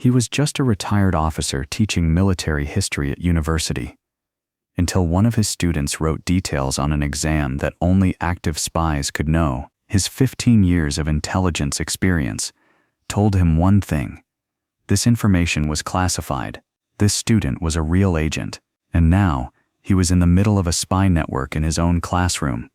He was just a retired officer teaching military history at university, until one of his students wrote details on an exam that only active spies could know. His 15 years of intelligence experience told him one thing: this information was classified. This student was a real agent, and now he was in the middle of a spy network in his own classroom.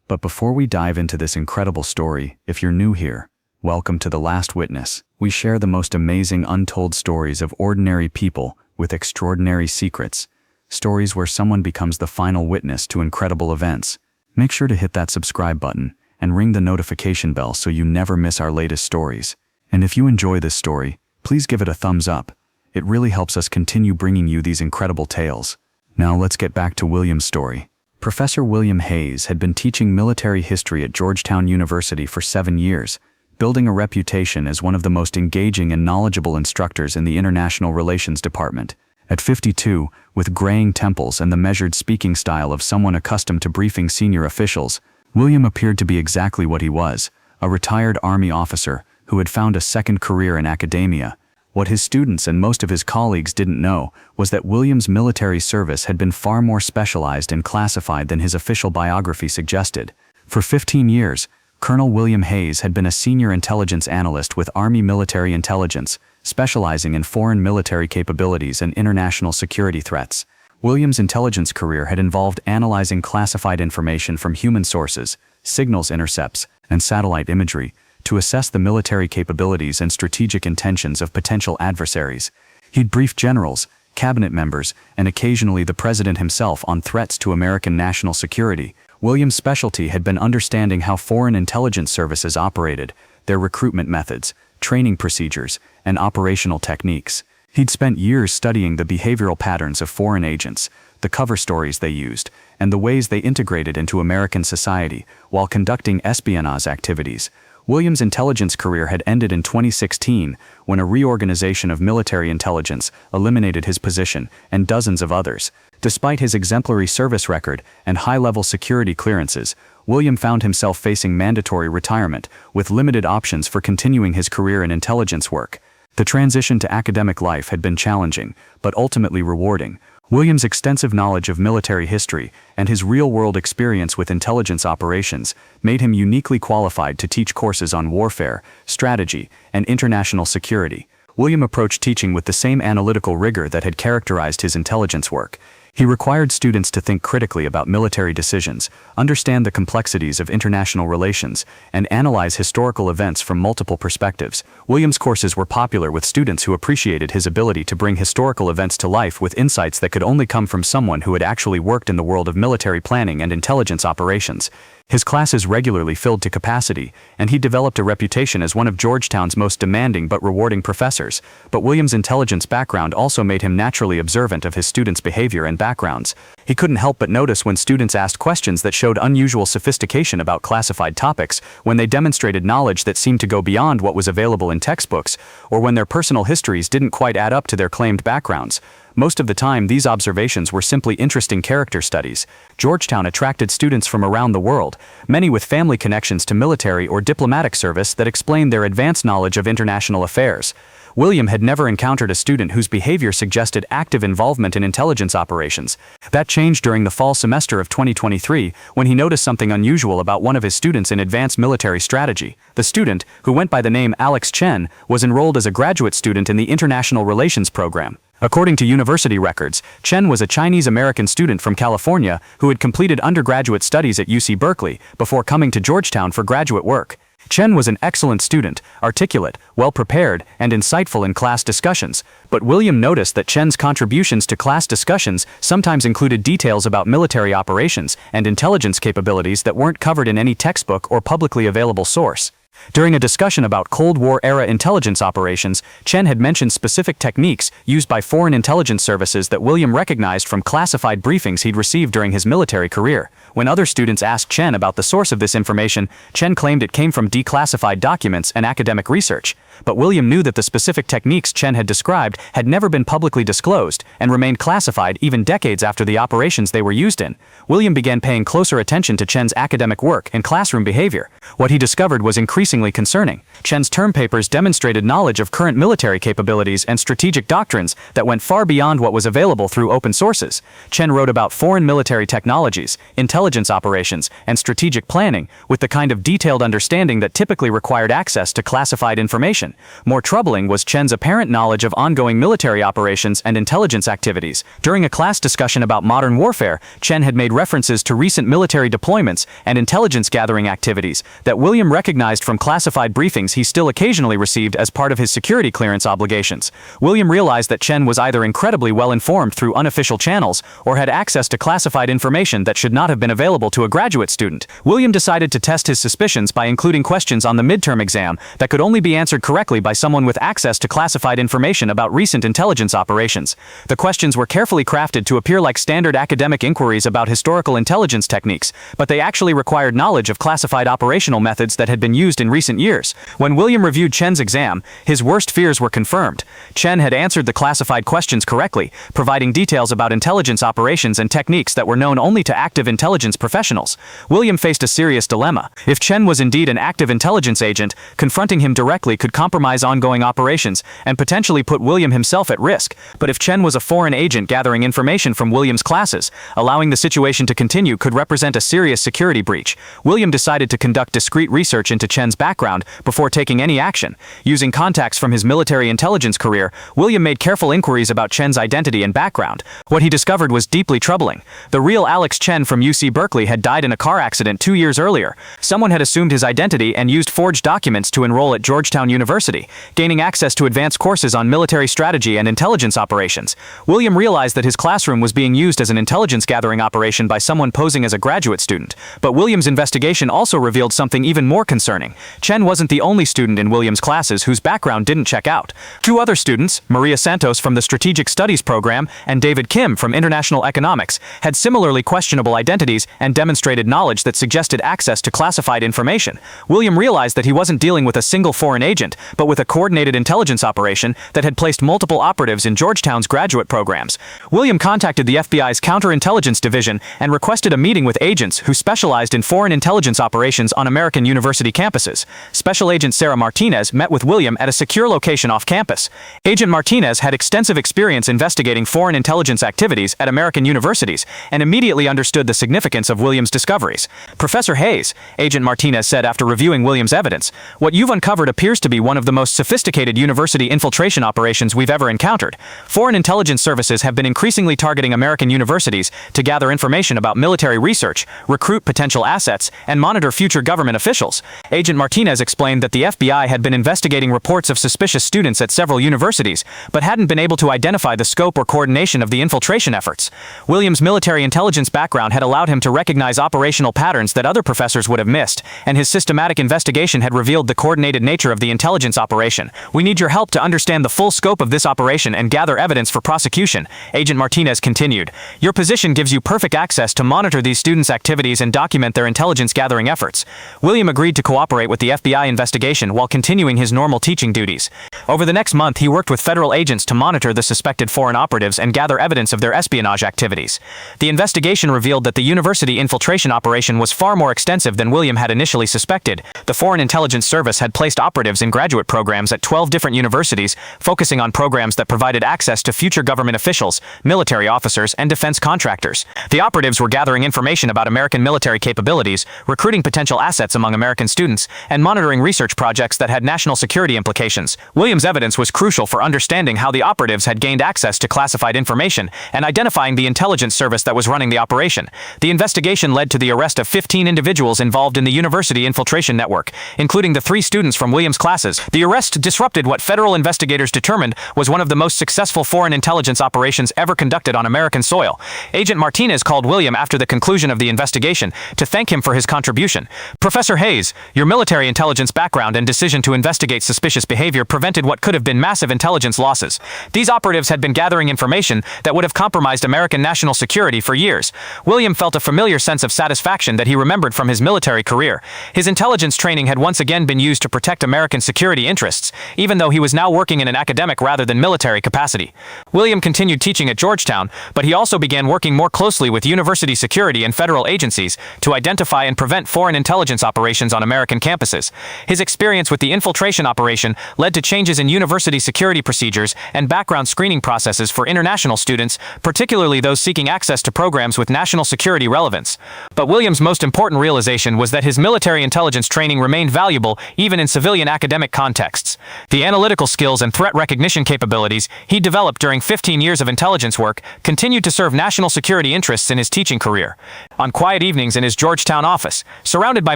But before we dive into this incredible story, if you're new here, welcome to The Last Witness. We share the most amazing untold stories of ordinary people with extraordinary secrets, stories where someone becomes the final witness to incredible events. Make sure to hit that subscribe button and ring the notification bell so you never miss our latest stories. And if you enjoy this story, please give it a thumbs up. It really helps us continue bringing you these incredible tales. Now let's get back to William's story. Professor William Hayes had been teaching military history at Georgetown University for 7 years, building a reputation as one of the most engaging and knowledgeable instructors in the International Relations Department. At 52, with graying temples and the measured speaking style of someone accustomed to briefing senior officials, William appeared to be exactly what he was, a retired Army officer who had found a second career in academia. What his students and most of his colleagues didn't know was that William's military service had been far more specialized and classified than his official biography suggested. For 15 years, Colonel William Hayes had been a senior intelligence analyst with Army Military Intelligence, specializing in foreign military capabilities and international security threats. William's intelligence career had involved analyzing classified information from human sources, signals intercepts, and satellite imagery to assess the military capabilities and strategic intentions of potential adversaries. He'd briefed generals, cabinet members, and occasionally the president himself on threats to American national security. William's specialty had been understanding how foreign intelligence services operated, their recruitment methods, training procedures, and operational techniques. He'd spent years studying the behavioral patterns of foreign agents, the cover stories they used, and the ways they integrated into American society while conducting espionage activities. William's intelligence career had ended in 2016 when a reorganization of military intelligence eliminated his position and dozens of others. Despite his exemplary service record and high-level security clearances, William found himself facing mandatory retirement, with limited options for continuing his career in intelligence work. The transition to academic life had been challenging, but ultimately rewarding. William's extensive knowledge of military history and his real-world experience with intelligence operations made him uniquely qualified to teach courses on warfare, strategy, and international security. William approached teaching with the same analytical rigor that had characterized his intelligence work. He required students to think critically about military decisions, understand the complexities of international relations, and analyze historical events from multiple perspectives. William's courses were popular with students who appreciated his ability to bring historical events to life with insights that could only come from someone who had actually worked in the world of military planning and intelligence operations. His classes regularly filled to capacity, and he developed a reputation as one of Georgetown's most demanding but rewarding professors. But William's intelligence background also made him naturally observant of his students' behavior and backgrounds. He couldn't help but notice when students asked questions that showed unusual sophistication about classified topics, when they demonstrated knowledge that seemed to go beyond what was available in textbooks, or when their personal histories didn't quite add up to their claimed backgrounds. Most of the time, these observations were simply interesting character studies. Georgetown attracted students from around the world, many with family connections to military or diplomatic service that explained their advanced knowledge of international affairs. William had never encountered a student whose behavior suggested active involvement in intelligence operations. That changed during the fall semester of 2023, when he noticed something unusual about one of his students in advanced military strategy. The student, who went by the name Alex Chen, was enrolled as a graduate student in the International Relations program. According to university records, Chen was a Chinese-American student from California who had completed undergraduate studies at UC Berkeley before coming to Georgetown for graduate work. Chen was an excellent student, articulate, well-prepared, and insightful in class discussions, but William noticed that Chen's contributions to class discussions sometimes included details about military operations and intelligence capabilities that weren't covered in any textbook or publicly available source. During a discussion about Cold War-era intelligence operations, Chen had mentioned specific techniques used by foreign intelligence services that William recognized from classified briefings he'd received during his military career. When other students asked Chen about the source of this information, Chen claimed it came from declassified documents and academic research. But William knew that the specific techniques Chen had described had never been publicly disclosed and remained classified even decades after the operations they were used in. William began paying closer attention to Chen's academic work and classroom behavior. What he discovered was increasingly increasingly concerning. Chen's term papers demonstrated knowledge of current military capabilities and strategic doctrines that went far beyond what was available through open sources. Chen wrote about foreign military technologies, intelligence operations, and strategic planning, with the kind of detailed understanding that typically required access to classified information. More troubling was Chen's apparent knowledge of ongoing military operations and intelligence activities. During a class discussion about modern warfare, Chen had made references to recent military deployments and intelligence gathering activities that William recognized from classified briefings he still occasionally received as part of his security clearance obligations. William realized that Chen was either incredibly well informed through unofficial channels or had access to classified information that should not have been available to a graduate student. William decided to test his suspicions by including questions on the midterm exam that could only be answered correctly by someone with access to classified information about recent intelligence operations. The questions were carefully crafted to appear like standard academic inquiries about historical intelligence techniques, but they actually required knowledge of classified operational methods that had been used in recent years. When William reviewed Chen's exam, his worst fears were confirmed. Chen had answered the classified questions correctly, providing details about intelligence operations and techniques that were known only to active intelligence professionals. William faced a serious dilemma. If Chen was indeed an active intelligence agent, confronting him directly could compromise ongoing operations and potentially put William himself at risk. But if Chen was a foreign agent gathering information from William's classes, allowing the situation to continue could represent a serious security breach. William decided to conduct discreet research into Chen's background before taking any action. Using contacts from his military intelligence career, William made careful inquiries about Chen's identity and background. What he discovered was deeply troubling. The real Alex Chen from UC Berkeley had died in a car accident 2 years earlier. Someone had assumed his identity and used forged documents to enroll at Georgetown University, gaining access to advanced courses on military strategy and intelligence operations. William realized that his classroom was being used as an intelligence gathering operation by someone posing as a graduate student. But William's investigation also revealed something even more concerning. Chen wasn't the only student in William's classes whose background didn't check out. Two other students, Maria Santos from the Strategic Studies program and David Kim from International Economics, had similarly questionable identities and demonstrated knowledge that suggested access to classified information. William realized that he wasn't dealing with a single foreign agent, but with a coordinated intelligence operation that had placed multiple operatives in Georgetown's graduate programs. William contacted the FBI's counterintelligence division and requested a meeting with agents who specialized in foreign intelligence operations on American university campuses. Special Agent Sarah Martinez met with William at a secure location off campus. Agent Martinez had extensive experience investigating foreign intelligence activities at American universities and immediately understood the significance of William's discoveries. "Professor Hayes," Agent Martinez said after reviewing William's evidence, "what you've uncovered appears to be one of the most sophisticated university infiltration operations we've ever encountered. Foreign intelligence services have been increasingly targeting American universities to gather information about military research, recruit potential assets, and monitor future government officials." Agent Martinez explained that the FBI had been investigating reports of suspicious students at several universities, but hadn't been able to identify the scope or coordination of the infiltration efforts. William's military intelligence background had allowed him to recognize operational patterns that other professors would have missed, and his systematic investigation had revealed the coordinated nature of the intelligence operation. "We need your help to understand the full scope of this operation and gather evidence for prosecution," Agent Martinez continued. "Your position gives you perfect access to monitor these students' activities and document their intelligence gathering efforts." William agreed to cooperate with the FBI investigation while continuing his normal teaching duties. Over the next month, he worked with federal agents to monitor the suspected foreign operatives and gather evidence of their espionage activities. The investigation revealed that the university infiltration operation was far more extensive than William had initially suspected. The Foreign Intelligence Service had placed operatives in graduate programs at 12 different universities, focusing on programs that provided access to future government officials, military officers, and defense contractors. The operatives were gathering information about American military capabilities, recruiting potential assets among American students, and monitoring research projects that had national security implications. William's evidence was crucial for understanding how the operatives had gained access to classified information and identifying the intelligence service that was running the operation. The investigation led to the arrest of 15 individuals involved in the university infiltration network, including the 3 students from William's classes. The arrest disrupted what federal investigators determined was one of the most successful foreign intelligence operations ever conducted on American soil. Agent Martinez called William after the conclusion of the investigation to thank him for his contribution. "Professor Hayes, your military intelligence background and decision to investigate suspicious behavior prevented what could have been massive intelligence losses. These operatives had been gathering information that would have compromised American national security for years." William felt a familiar sense of satisfaction that he remembered from his military career. His intelligence training had once again been used to protect American security interests, even though he was now working in an academic rather than military capacity. William continued teaching at Georgetown, but he also began working more closely with university security and federal agencies to identify and prevent foreign intelligence operations on American campuses. campuses. His experience with the infiltration operation led to changes in university security procedures and background screening processes for international students, particularly those seeking access to programs with national security relevance. But William's most important realization was that his military intelligence training remained valuable even in civilian academic contexts. The analytical skills and threat recognition capabilities he developed during 15 years of intelligence work continued to serve national security interests in his teaching career. On quiet evenings in his Georgetown office, surrounded by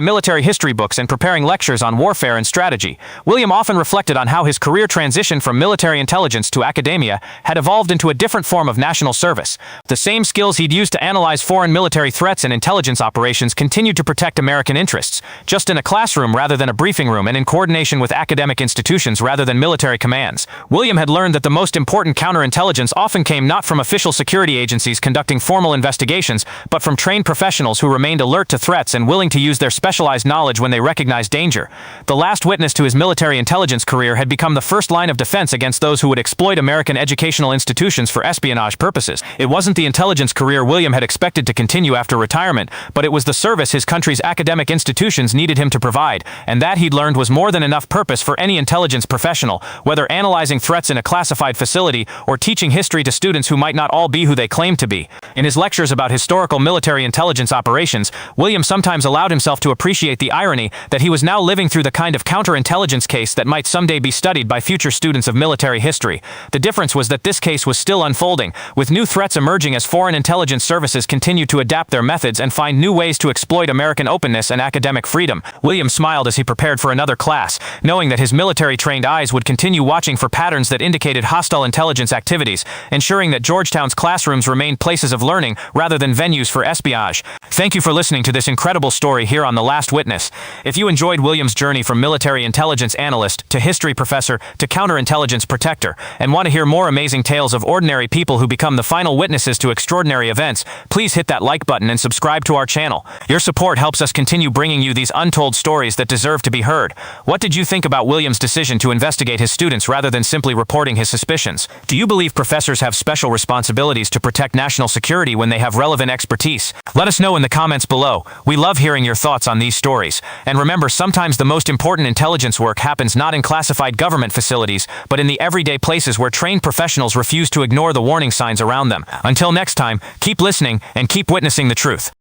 military history books and preparing lectures on warfare and strategy, William often reflected on how his career transition from military intelligence to academia had evolved into a different form of national service. The same skills he'd used to analyze foreign military threats and intelligence operations continued to protect American interests, just in a classroom rather than a briefing room and in coordination with academic institutions rather than military commands. William had learned that the most important counterintelligence often came not from official security agencies conducting formal investigations, but from trained professionals who remained alert to threats and willing to use their specialized knowledge when they recognized danger. The last witness to his military intelligence career had become the first line of defense against those who would exploit American educational institutions for espionage purposes. It wasn't the intelligence career William had expected to continue after retirement, but it was the service his country's academic institutions needed him to provide, and that he'd learned was more than enough purpose for any intelligence professional, whether analyzing threats in a classified facility or teaching history to students who might not all be who they claimed to be. In his lectures about historical military intelligence operations, William sometimes allowed himself to appreciate the irony that he was now living through the kind of counterintelligence case that might someday be studied by future students of military history. The difference was that this case was still unfolding, with new threats emerging as foreign intelligence services continued to adapt their methods and find new ways to exploit American openness and academic freedom. William smiled as he prepared for another class, knowing that his military-trained eyes would continue watching for patterns that indicated hostile intelligence activities, ensuring that Georgetown's classrooms remained places of learning rather than venues for espionage. Thank you for listening to this incredible story here on The Last Witness. If you enjoyed William's journey from military intelligence analyst to history professor to counterintelligence protector, and want to hear more amazing tales of ordinary people who become the final witnesses to extraordinary events, please hit that like button and subscribe to our channel. Your support helps us continue bringing you these untold stories that deserve to be heard. What did you think about William's decision to investigate his students rather than simply reporting his suspicions? Do you believe professors have special responsibilities to protect national security when they have relevant expertise? Let us know in the comments below. We love hearing your thoughts on these stories. And remember, sometimes the most important intelligence work happens not in classified government facilities, but in the everyday places where trained professionals refuse to ignore the warning signs around them. Until next time, keep listening and keep witnessing the truth.